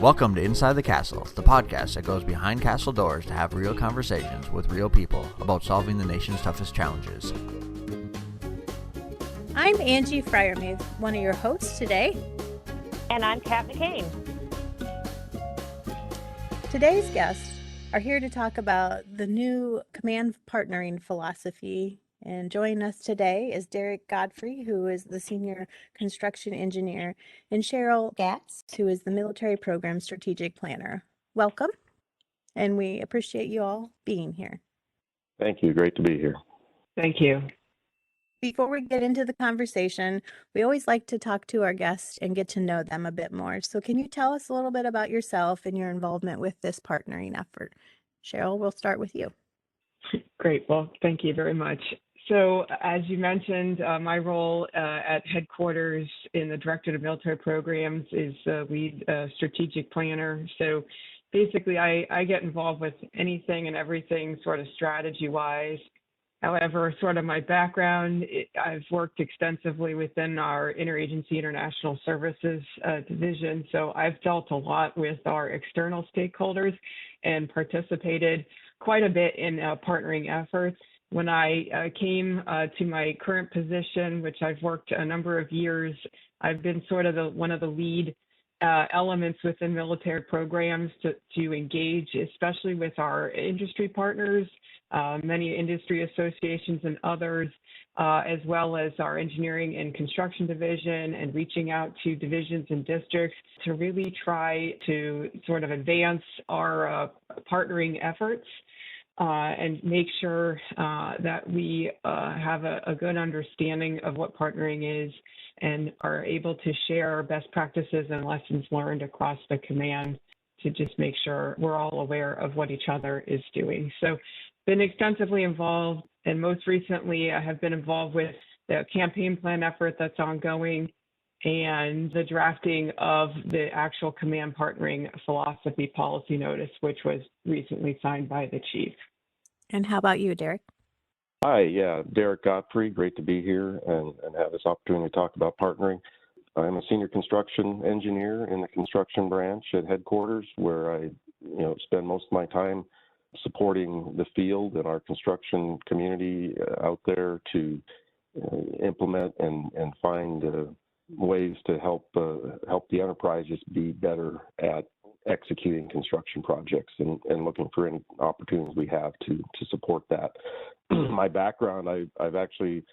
Welcome to Inside the Castle, the podcast that goes behind castle doors to have real conversations with real people about solving the nation's toughest challenges. I'm Angie Fryermuth, one of your hosts today. And I'm Kat McCain. Today's guests are here to talk about the new Command Partnering Philosophy. And joining us today is Darrick Godfrey, who is the Senior Construction Engineer, and Sheryl Gatz, who is the Military Program Strategic Planner. Welcome, and we appreciate you all being here. Thank you. Great to be here. Thank you. Before we get into the conversation, we always like to talk to our guests and get to know them a bit more. So can you tell us a little bit about yourself and your involvement with this partnering effort? Sheryl, we'll start with you. Great. Well, thank you very much. So as you mentioned, my role at Headquarters in the Directorate of Military Programs is lead strategic planner. So basically, I get involved with anything and everything sort of strategy-wise. However, sort of my background, I've worked extensively within our Interagency International Services division. So I've dealt a lot with our external stakeholders and participated quite a bit in partnering efforts. When I came to my current position, which I've worked a number of years, I've been sort of one of the lead elements within military programs to engage, especially with our industry partners, many industry associations and others, as well as our engineering and construction division, and reaching out to divisions and districts to really try to sort of advance our partnering efforts. And make sure that we have a good understanding of what partnering is and are able to share best practices and lessons learned across the command to just make sure we're all aware of what each other is doing. So been extensively involved, and most recently I have been involved with the campaign plan effort that's ongoing and the drafting of the actual Command Partnering Philosophy policy notice, which was recently signed by the chief. And how about you, Darrick? Hi, Darrick Godfrey. Great to be here and have this opportunity to talk about partnering. I'm a senior construction engineer in the construction branch at Headquarters, where I spend most of my time supporting the field and our construction community out there to implement and find ways to help the enterprises be better at executing construction projects and looking for any opportunities we have to support that. My background, I've actually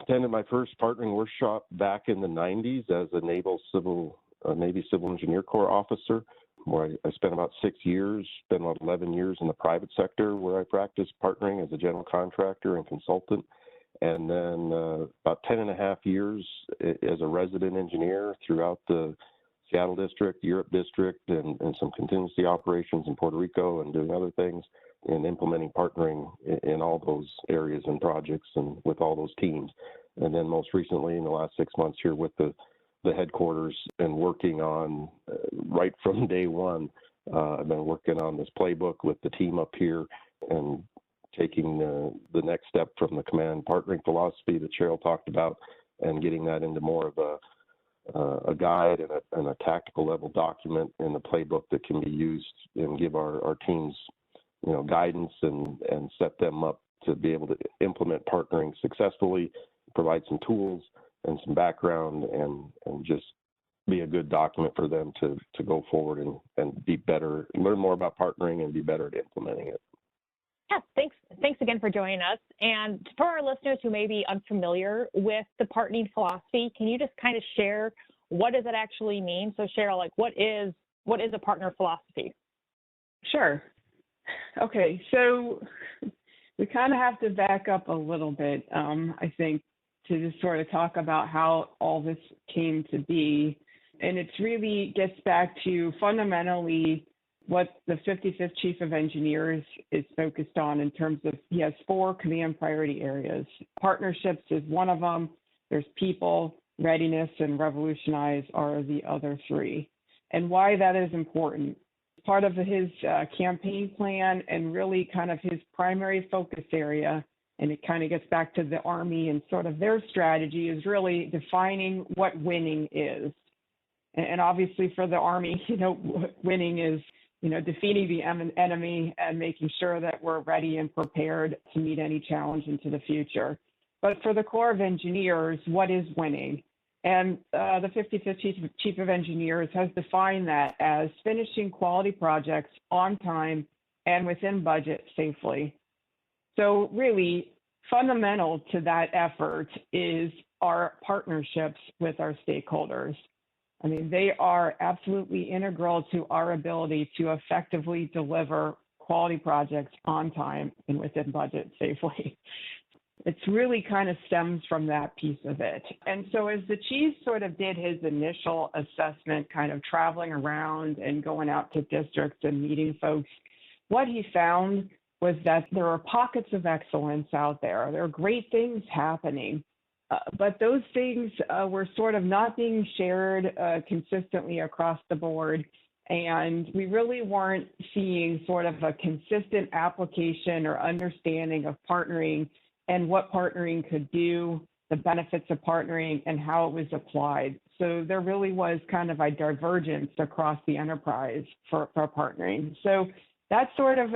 attended my first partnering workshop back in the 90s as a Navy Civil Engineer Corps officer, where I spent about 6 years, spent about 11 years in the private sector where I practiced partnering as a general contractor and consultant. And then about 10 and a half years as a resident engineer throughout the Seattle district, Europe district, and some contingency operations in Puerto Rico, and doing other things and implementing partnering in all those areas and projects and with all those teams. And then most recently in the last 6 months here with the Headquarters and working on right from day one, I've been working on this playbook with the team up here and taking the next step from the Command Partnering Philosophy that Sheryl talked about and getting that into more of a guide and a tactical level document in the playbook that can be used and give our teams, guidance and set them up to be able to implement partnering successfully, provide some tools and some background and just be a good document for them to go forward and be better, learn more about partnering and be better at implementing it. Yeah, thanks again for joining us. And for our listeners who may be unfamiliar with the partnering philosophy, can you just kind of share what does it actually mean? So Sheryl, what is a partner philosophy? Sure. Okay, so we kind of have to back up a little bit, I think, to just sort of talk about how all this came to be. And it really gets back to fundamentally what the 55th Chief of Engineers is focused on in terms of, he has 4 command priority areas. Partnerships is one of them. There's people, readiness, and revolutionize are the other 3. And why that is important. Part of his campaign plan and really kind of his primary focus area, and it kind of gets back to the Army and sort of their strategy, is really defining what winning is. And obviously for the Army, winning is, defeating the enemy and making sure that we're ready and prepared to meet any challenge into the future. But for the Corps of Engineers, what is winning? And the 55th Chief of Engineers has defined that as finishing quality projects on time and within budget safely. So really, fundamental to that effort is our partnerships with our stakeholders. I mean, they are absolutely integral to our ability to effectively deliver quality projects on time and within budget safely. It's really kind of stems from that piece of it. And so as the chief sort of did his initial assessment, kind of traveling around and going out to districts and meeting folks, what he found was that there are pockets of excellence out there. There are great things happening, but those things were sort of not being shared consistently across the board. And we really weren't seeing sort of a consistent application or understanding of partnering and what partnering could do, the benefits of partnering, and how it was applied. So there really was kind of a divergence across the enterprise for partnering. So that sort of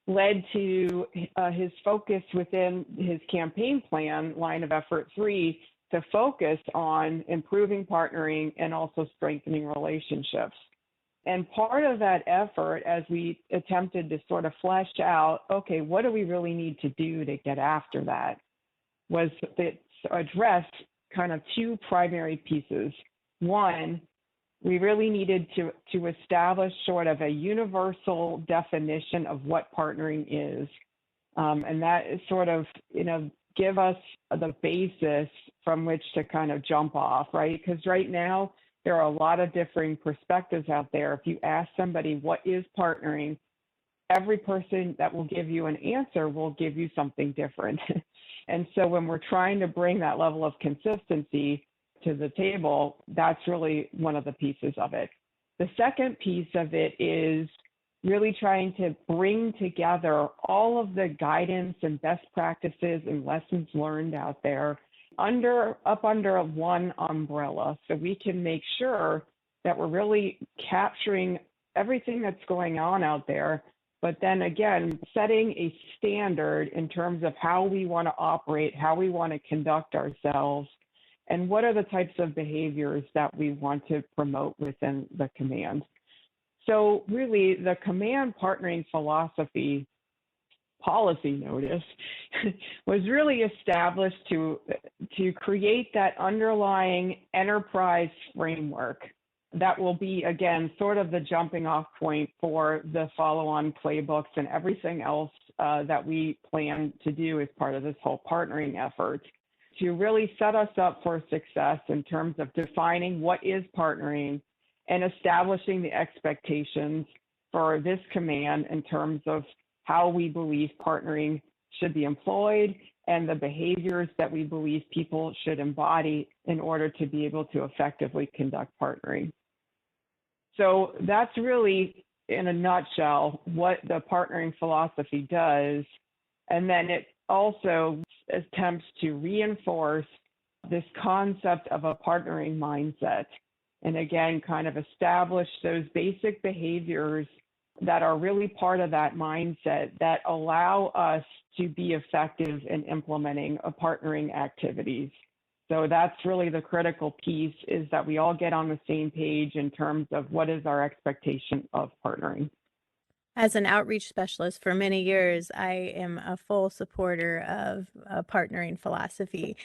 led to his focus within his campaign plan, line of effort 3, to focus on improving partnering and also strengthening relationships. And part of that effort, as we attempted to sort of flesh out, okay, what do we really need to do to get after that, was to address kind of 2 primary pieces. One, we really needed to establish sort of a universal definition of what partnering is. And that is sort of, give us the basis from which to kind of jump off, right? Because right now, there are a lot of differing perspectives out there. If you ask somebody what is partnering, every person that will give you an answer will give you something different. And so when we're trying to bring that level of consistency to the table, that's really one of the pieces of it. The second piece of it is really trying to bring together all of the guidance and best practices and lessons learned out there up under one umbrella, so we can make sure that we're really capturing everything that's going on out there, but then again, setting a standard in terms of how we want to operate, how we want to conduct ourselves, and what are the types of behaviors that we want to promote within the command. So really, the command partnering philosophy policy notice was really established to create that underlying enterprise framework that will be, again, sort of the jumping off point for the follow-on playbooks and everything else that we plan to do as part of this whole partnering effort, to really set us up for success in terms of defining what is partnering and establishing the expectations for this command in terms of how we believe partnering should be employed and the behaviors that we believe people should embody in order to be able to effectively conduct partnering. So that's really, in a nutshell, what the partnering philosophy does. And then it also attempts to reinforce this concept of a partnering mindset. And again, kind of establish those basic behaviors that are really part of that mindset that allow us to be effective in implementing partnering activities. So that's really the critical piece, is that we all get on the same page in terms of what is our expectation of partnering. As an outreach specialist for many years, I am a full supporter of a partnering philosophy.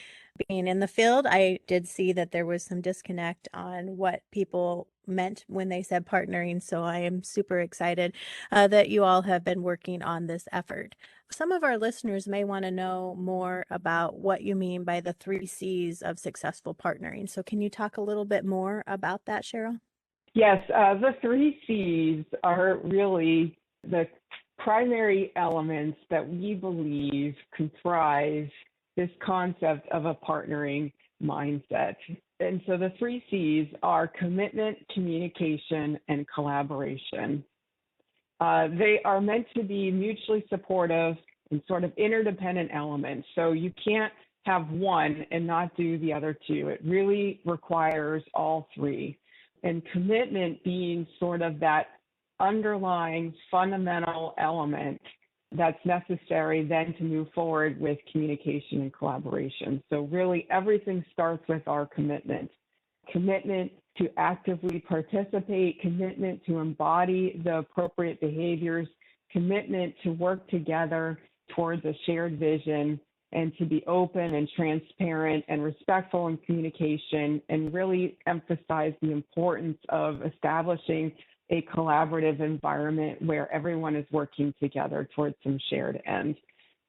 Being in the field, I did see that there was some disconnect on what people meant when they said partnering. So I am super excited that you all have been working on this effort. Some of our listeners may want to know more about what you mean by the 3 C's of successful partnering. So can you talk a little bit more about that, Sheryl? Yes, the 3 C's are really the primary elements that we believe comprise this concept of a partnering mindset. And so the 3 C's are commitment, communication, and collaboration. They are meant to be mutually supportive and sort of interdependent elements. So you can't have one and not do the other 2. It really requires all 3. and commitment being sort of that underlying fundamental element that's necessary then to move forward with communication and collaboration. So really everything starts with our commitment. Commitment to actively participate, commitment to embody the appropriate behaviors, commitment to work together towards a shared vision, and to be open and transparent and respectful in communication, and really emphasize the importance of establishing a collaborative environment where everyone is working together towards some shared end.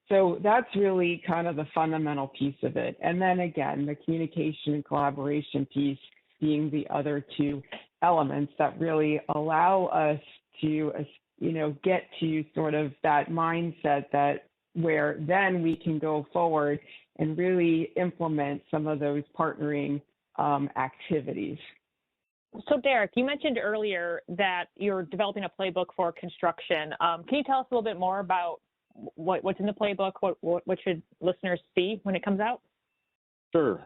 So that's really kind of the fundamental piece of it. And then again, the communication and collaboration piece being the other two elements that really allow us to, get to sort of that mindset that where then we can go forward and really implement some of those partnering activities. So Darrick, you mentioned earlier that you're developing a playbook for construction. Can you tell us a little bit more about what's in the playbook? What should listeners see when it comes out? Sure.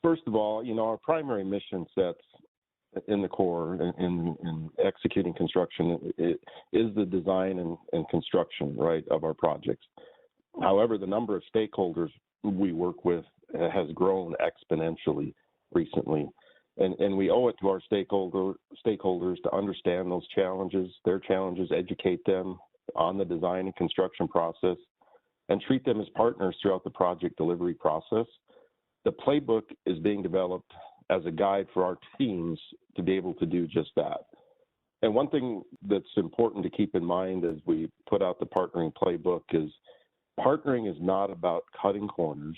First of all, our primary mission sets in the core in executing construction is the design and construction, right, of our projects. However, the number of stakeholders we work with has grown exponentially recently. And we owe it to our stakeholders to understand those challenges, their challenges, educate them on the design and construction process, and treat them as partners throughout the project delivery process. The playbook is being developed as a guide for our teams to be able to do just that. And one thing that's important to keep in mind as we put out the partnering playbook is partnering is not about cutting corners.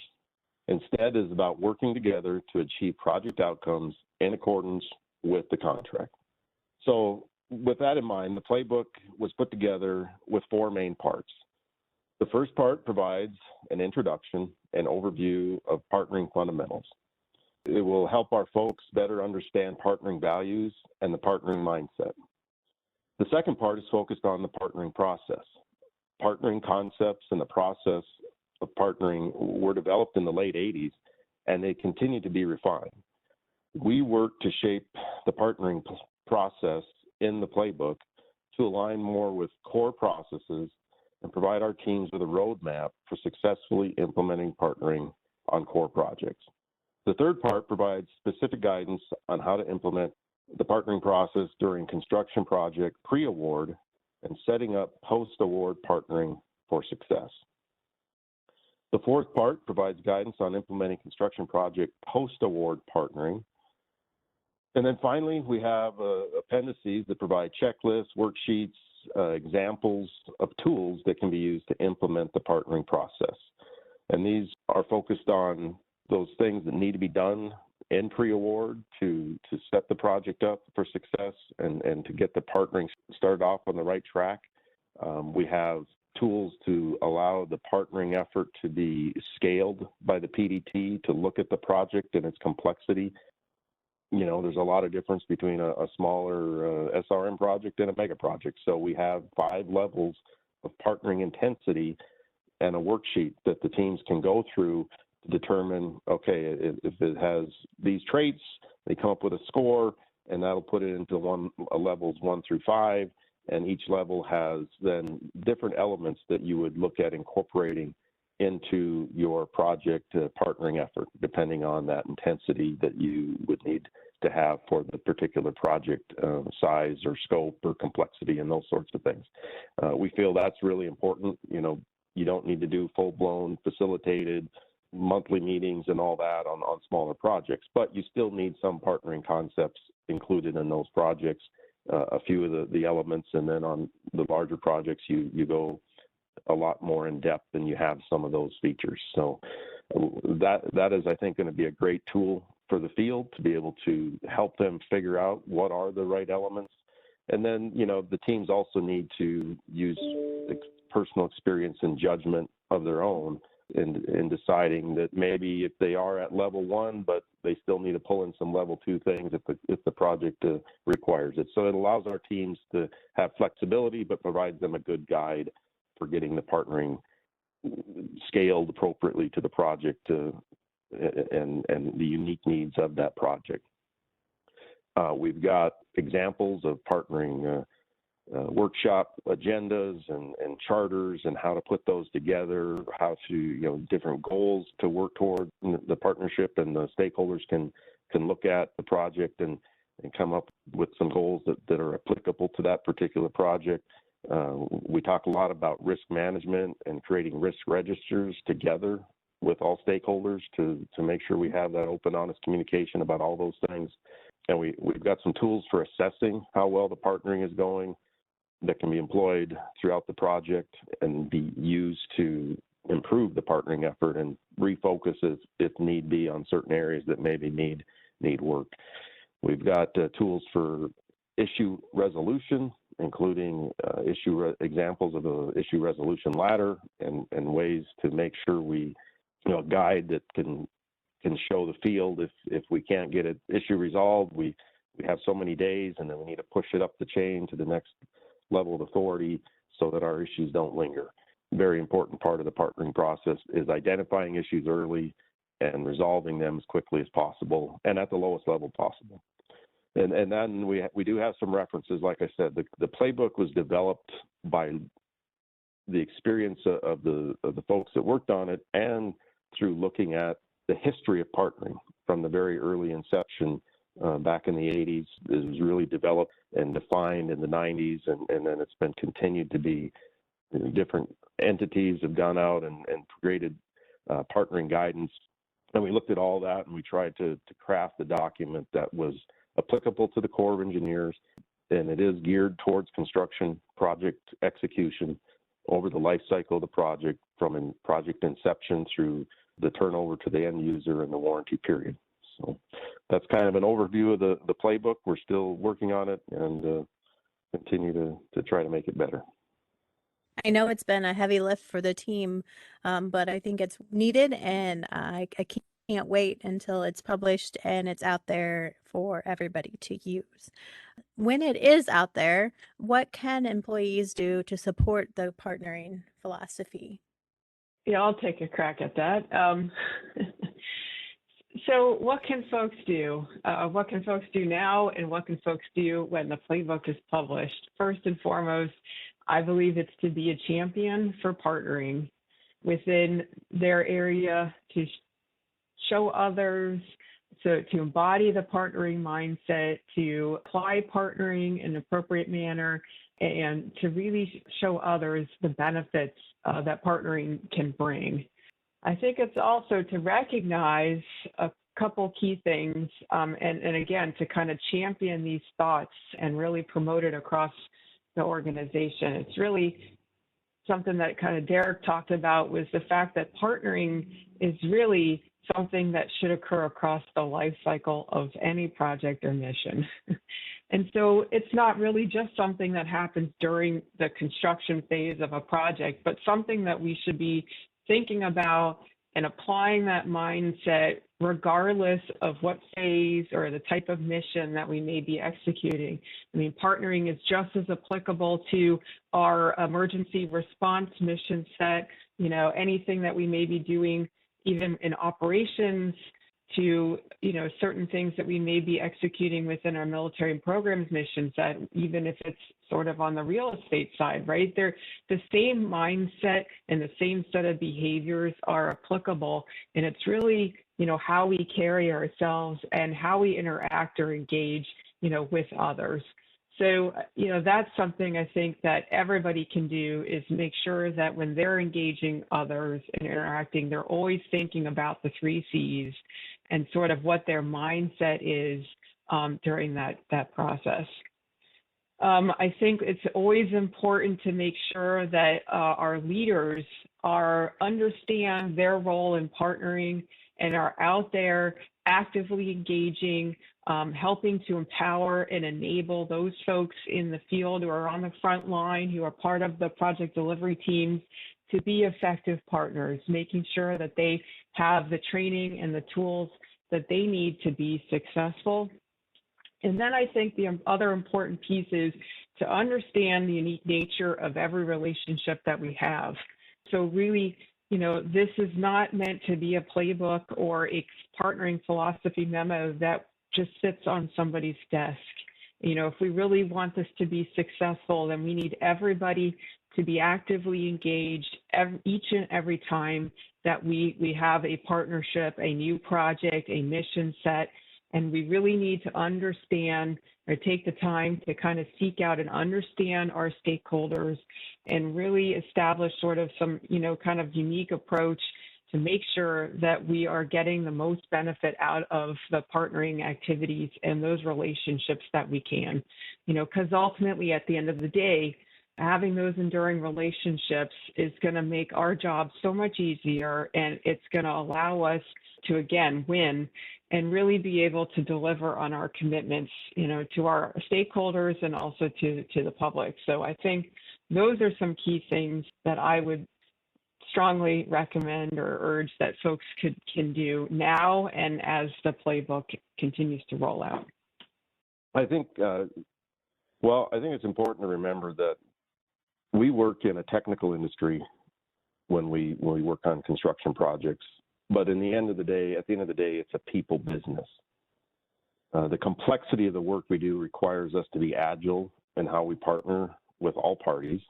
Instead, is about working together to achieve project outcomes in accordance with the contract. So with that in mind, the playbook was put together with four main parts. The first part provides an introduction and overview of partnering fundamentals. It will help our folks better understand partnering values and the partnering mindset. The second part is focused on the partnering process. Partnering concepts and the process of partnering were developed in the late 80s, and they continue to be refined. We work to shape the partnering process in the playbook to align more with core processes and provide our teams with a roadmap for successfully implementing partnering on core projects. The third part provides specific guidance on how to implement the partnering process during construction project pre-award and setting up post-award partnering for success. The fourth part provides guidance on implementing construction project post-award partnering. And then finally, we have appendices that provide checklists, worksheets, examples of tools that can be used to implement the partnering process. And these are focused on those things that need to be done in pre-award to set the project up for success and to get the partnering started off on the right track. We have tools to allow the partnering effort to be scaled by the PDT to look at the project and its complexity. There's a lot of difference between a smaller SRM project and a mega project. So we have 5 levels of partnering intensity and a worksheet that the teams can go through to determine, okay, if it has these traits, they come up with a score, and that'll put it into levels 1 through 5. And each level has then different elements that you would look at incorporating into your project partnering effort, depending on that intensity that you would need to have for the particular project size or scope or complexity and those sorts of things. We feel that's really important. You don't need to do full-blown facilitated monthly meetings and all that on smaller projects, but you still need some partnering concepts included in those projects, a few of the elements, and then on the larger projects, you go a lot more in depth and you have some of those features. So that is, I think, going to be a great tool for the field to be able to help them figure out what are the right elements. And then, the teams also need to use personal experience and judgment of their own in deciding that maybe if they are at level 1, but they still need to pull in some level 2 things if the project requires it. So it allows our teams to have flexibility, but provides them a good guide for getting the partnering scaled appropriately to the project and the unique needs of that project. We've got examples of partnering workshop agendas and charters and how to put those together, how to, different goals to work toward the partnership, and the stakeholders can look at the project and come up with some goals that are applicable to that particular project. We talk a lot about risk management and creating risk registers together with all stakeholders to make sure we have that open, honest communication about all those things. And we've got some tools for assessing how well the partnering is going that can be employed throughout the project and be used to improve the partnering effort and refocus if need be on certain areas that maybe need work. We've got tools for issue resolution, including examples of the issue resolution ladder and ways to make sure we, a guide that can show the field if we can't get an issue resolved, we have so many days, and then we need to push it up the chain to the next level of authority so that our issues don't linger. Very important part of the partnering process is identifying issues early and resolving them as quickly as possible and at the lowest level possible. And then we do have some references. Like I said, the playbook was developed by the experience of the folks that worked on it, and through looking at the history of partnering from the very early inception back in the 80s. It was really developed and defined in the 90s, and then it's been continued to be, different entities have gone out and created partnering guidance. And we looked at all that, and we tried to craft a document that was applicable to the Corps of Engineers, and it is geared towards construction project execution over the life cycle of the project, from project inception through the turnover to the end user and the warranty period. So that's kind of an overview of the playbook. We're still working on it and continue to try to make it better. I know it's been a heavy lift for the team, but I think it's needed, and I can't wait until it's published and it's out there for everybody to use. When it is out there, what can employees do to support the partnering philosophy? Yeah, I'll take a crack at that. So what can folks do? What can folks do now, and what can folks do when the playbook is published? First and foremost, I believe it's to be a champion for partnering within their area, to show others, so to embody the partnering mindset, to apply partnering in an appropriate manner, and to really show others the benefits that partnering can bring. I think it's also to recognize a couple key things, and again, to kind of champion these thoughts and really promote it across the organization. It's really something that kind of Darrick talked about, was the fact that partnering is really something that should occur across the life cycle of any project or mission. And so it's not really just something that happens during the construction phase of a project, but something that we should be thinking about and applying that mindset regardless of what phase or the type of mission that we may be executing. I mean, partnering is just as applicable to our emergency response mission set, anything that we may be doing even in operations, to certain things that we may be executing within our military and programs mission set, even if it's sort of on the real estate side, right? They're the same mindset and the same set of behaviors are applicable, and it's really how we carry ourselves and how we interact or engage with others. So that's something I think that everybody can do, is make sure that when they're engaging others and interacting, they're always thinking about the 3 C's and sort of what their mindset is during that process. I think it's always important to make sure that our leaders understand their role in partnering and are out there actively engaging, helping to empower and enable those folks in the field who are on the front line, who are part of the project delivery teams, to be effective partners, making sure that they have the training and the tools that they need to be successful. And then I think the other important piece is to understand the unique nature of every relationship that we have. So really, this is not meant to be a playbook or a partnering philosophy memo that just sits on somebody's desk. If we really want this to be successful, then we need everybody to be actively engaged each and every time that we have a partnership, a new project, a mission set, and we really need to understand or take the time to kind of seek out and understand our stakeholders and really establish sort of some, kind of unique approach to make sure that we are getting the most benefit out of the partnering activities and those relationships that we can, because ultimately at the end of the day, having those enduring relationships is going to make our job so much easier, and it's going to allow us to, again, win and really be able to deliver on our commitments, to our stakeholders and also to the public. So I think those are some key things that I would strongly recommend or urge that folks can do now and as the playbook continues to roll out. I think, I think it's important to remember that we work in a technical industry when we work on construction projects, but at the end of the day, it's a people business. The complexity of the work we do requires us to be agile in how we partner with all parties.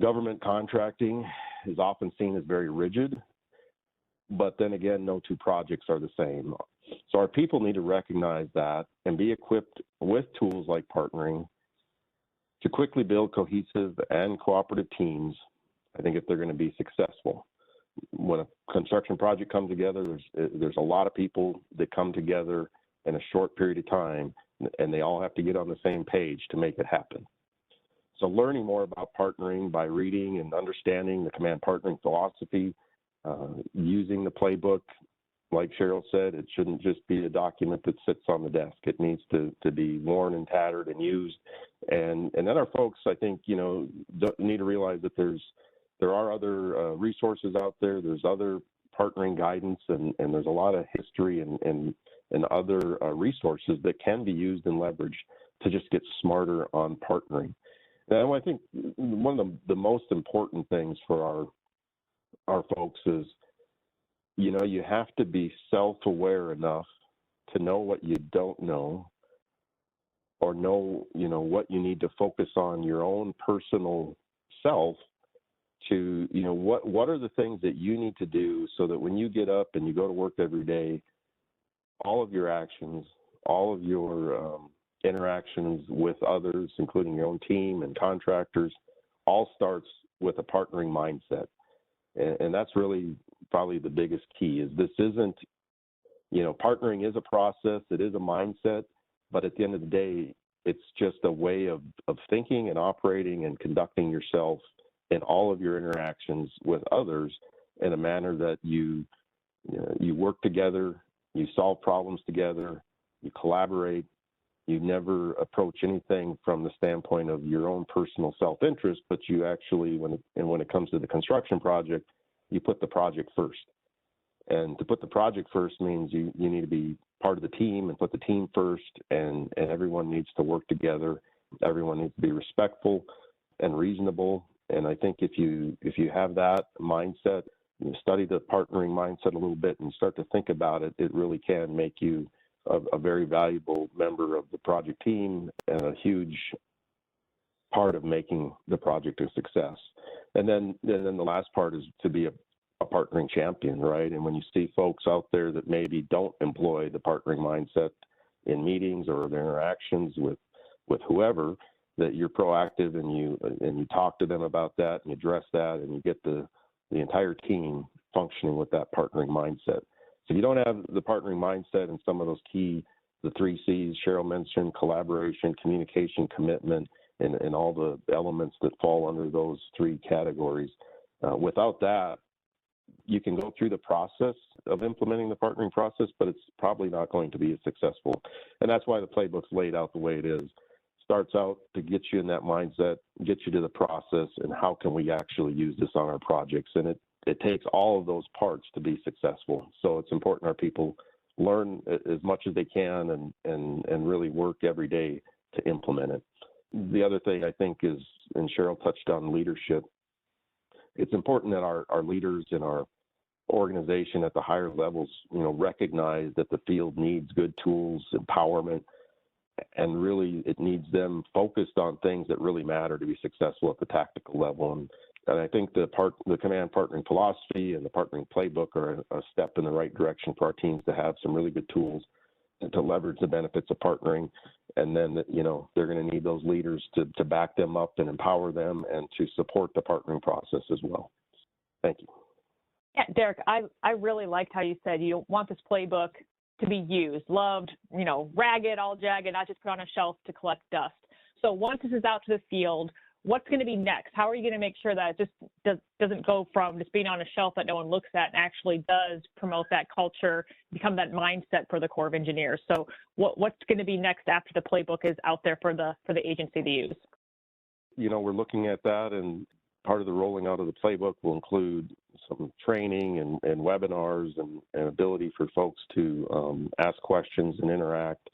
Government contracting is often seen as very rigid, but then again, no two projects are the same. So our people need to recognize that and be equipped with tools like partnering to quickly build cohesive and cooperative teams, I think, if they're going to be successful. When a construction project comes together, there's a lot of people that come together in a short period of time, and they all have to get on the same page to make it happen. So learning more about partnering by reading and understanding the Command Partnering Philosophy, using the playbook, like Sheryl said, it shouldn't just be a document that sits on the desk. It needs to be worn and tattered and used. And then our folks, I think, need to realize that there are other resources out there. There's other partnering guidance, and there's a lot of history and other resources that can be used and leveraged to just get smarter on partnering. And I think one of the most important things for our folks is, you have to be self-aware enough to know what you don't know, or know, what you need to focus on your own personal self to, what are the things that you need to do so that when you get up and you go to work every day, all of your actions, all of your interactions with others, including your own team and contractors, all starts with a partnering mindset. And that's really probably the biggest key. Is this isn't, partnering is a process, it is a mindset, but at the end of the day, it's just a way of thinking and operating and conducting yourself in all of your interactions with others in a manner that you work together, you solve problems together, you collaborate. You never approach anything from the standpoint of your own personal self-interest, but you actually, when it comes to the construction project, you put the project first. And to put the project first means you need to be part of the team and put the team first, and everyone needs to work together. Everyone needs to be respectful and reasonable. And I think if you have that mindset, you study the partnering mindset a little bit and start to think about it, it really can make you a very valuable member of the project team and a huge part of making the project a success. And then the last part is to be a partnering champion, right? And when you see folks out there that maybe don't employ the partnering mindset in meetings or their interactions with whoever, that you're proactive and you talk to them about that and you address that and you get the entire team functioning with that partnering mindset. So if you don't have the partnering mindset and some of those key, the 3 C's Sheryl mentioned, collaboration, communication, commitment, and all the elements that fall under those 3 categories, without that, you can go through the process of implementing the partnering process, but it's probably not going to be as successful. And that's why the playbook's laid out the way it is. Starts out to get you in that mindset, get you to the process, and how can we actually use this on our projects. And it takes all of those parts to be successful. So it's important our people learn as much as they can and really work every day to implement it. The other thing I think is, and Sheryl touched on leadership, it's important that our leaders and our organization at the higher levels, recognize that the field needs good tools, empowerment, and really it needs them focused on things that really matter to be successful at the tactical level. And I think the command partnering philosophy and the partnering playbook are a step in the right direction for our teams to have some really good tools and to leverage the benefits of partnering. And then, they're going to need those leaders to back them up and empower them and to support the partnering process as well. Thank you. Yeah, Darrick, I really liked how you said you want this playbook to be used, loved, ragged, all jagged, not just put on a shelf to collect dust. So once this is out to the field, what's going to be next? How are you going to make sure that it just doesn't go from just being on a shelf that no one looks at and actually does promote that culture, become that mindset for the Corps of Engineers? So what's going to be next after the playbook is out there for the agency to use? We're looking at that, and part of the rolling out of the playbook will include some training and webinars and ability for folks to ask questions and interact.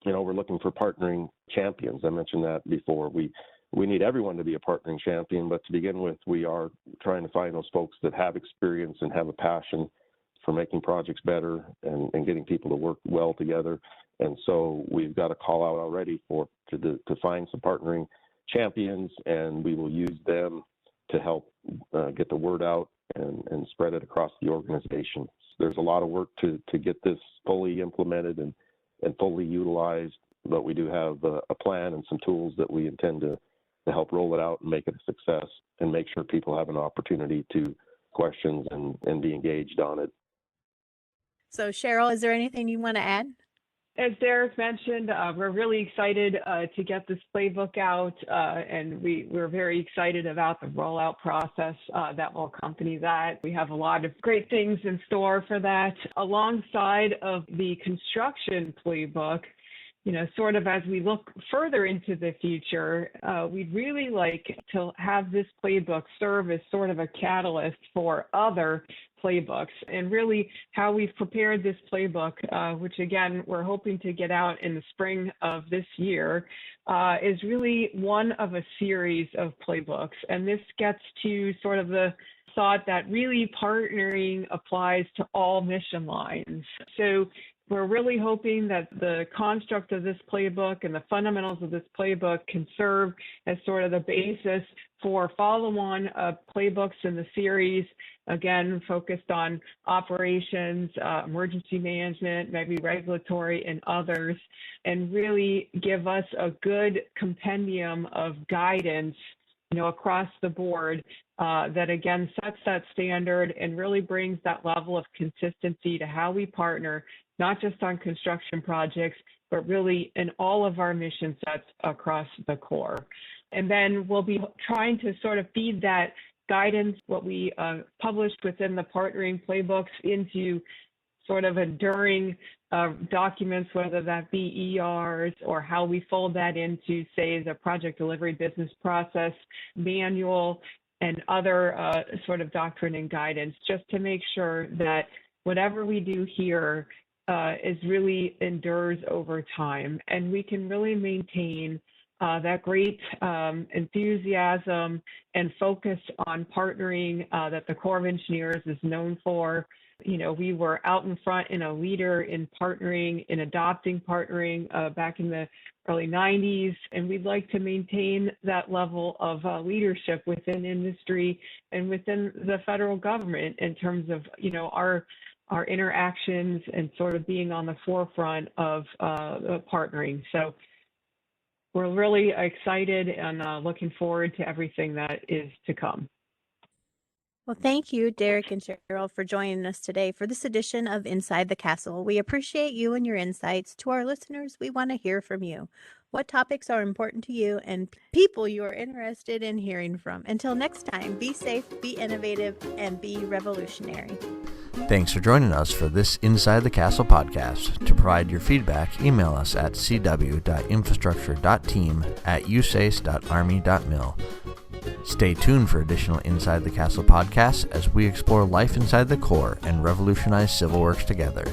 We're looking for partnering champions. I mentioned that before. We need everyone to be a partnering champion, but to begin with, we are trying to find those folks that have experience and have a passion for making projects better and getting people to work well together. And so we've got a call out already to find some partnering champions, and we will use them to help get the word out and spread it across the organization. There's a lot of work to get this fully implemented and fully utilized, but we do have a plan and some tools that we intend to help roll it out and make it a success and make sure people have an opportunity to questions and be engaged on it. So Sheryl, is there anything you want to add? As Darrick mentioned, we're really excited to get this playbook out, and we're very excited about the rollout process that will accompany that. We have a lot of great things in store for that. Alongside of the construction playbook, sort of as we look further into the future, we'd really like to have this playbook serve as sort of a catalyst for other playbooks. And really how we've prepared this playbook, which again, we're hoping to get out in the spring of this year, is really one of a series of playbooks. And this gets to sort of the thought that really partnering applies to all mission lines. So we're really hoping that the construct of this playbook and the fundamentals of this playbook can serve as sort of the basis for follow-on playbooks in the series, again, focused on operations, emergency management, maybe regulatory and others, and really give us a good compendium of guidance across the board that, again, sets that standard and really brings that level of consistency to how we partner, not just on construction projects, but really in all of our mission sets across the Corps. And then we'll be trying to sort of feed that guidance, what we published within the partnering playbooks, into sort of enduring documents, whether that be ERs or how we fold that into, say, the project delivery business process manual and other sort of doctrine and guidance, just to make sure that whatever we do here is really endures over time, and we can really maintain that great enthusiasm and focus on partnering that the Corps of Engineers is known for. We were out in front and a leader in partnering, in adopting partnering back in the early 90s, and we'd like to maintain that level of leadership within industry and within the federal government in terms of, our interactions and sort of being on the forefront of partnering. So we're really excited and looking forward to everything that is to come. Well, thank you, Darrick and Sheryl, for joining us today for this edition of Inside the Castle. We appreciate you and your insights. To our listeners, we want to hear from you. What topics are important to you and people you are interested in hearing from? Until next time, be safe, be innovative, and be revolutionary. Thanks for joining us for this Inside the Castle podcast. To provide your feedback, email us at cw.infrastructure.team@usace.army.mil. Stay tuned for additional Inside the Castle podcasts as we explore life inside the Corps and revolutionize civil works together.